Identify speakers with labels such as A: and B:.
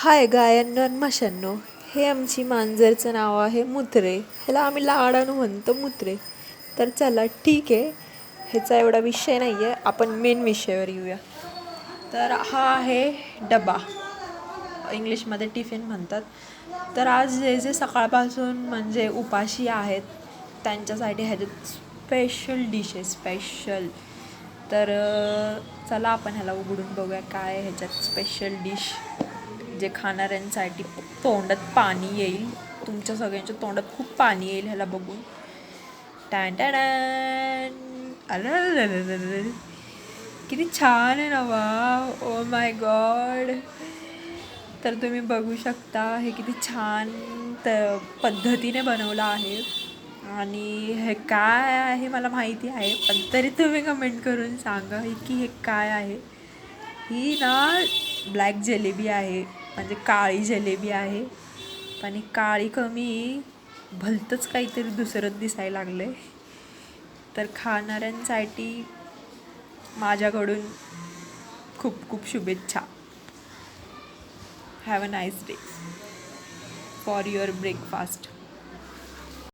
A: हाय गायांनो आणि म्हशांनो. हे आमची मांजरचं नाव आहे मुत्रे. ह्याला आम्ही लाडानं म्हणतो मुत्रे. तर चला ठीक आहे, ह्याचा एवढा विषय नाही आहे, आपण मेन विषयावर येऊया. तर हा आहे डबा, इंग्लिशमध्ये टिफिन म्हणतात. तर आज जे जे सकाळपासून म्हणजे उपाशी आहेत त्यांच्यासाठी ह्याच्यात स्पेशल डिश आहे, स्पेशल. तर चला आपण ह्याला उघडून बघूया काय ह्याच्यात स्पेशल डिश, जे खाणाऱ्यांसाठी तोंडात पाणी येईल. तुमच्या सगळ्यांच्या तोंडात खूप पाणी येईल ह्याला बघून. टॅन टॅन, अरे किती छान आहे ना, वा ओ माय गॉड. तर तुम्ही बघू शकता हे किती छान पद्धतीने बनवलं आहे. आणि हे काय आहे मला माहिती आहे, पण तरी तुम्ही कमेंट करून सांगा की हे काय आहे. ही ना ब्लॅक जलेबी आहे, म्हणजे काळी जलेबी आहे. पण काळी कमी, भलतंच काहीतरी दुसरंच दिसायला लागलं आहे. तर खाणाऱ्यांसाठी माझ्याकडून खूप खूप शुभेच्छा. Have a nice day for your breakfast.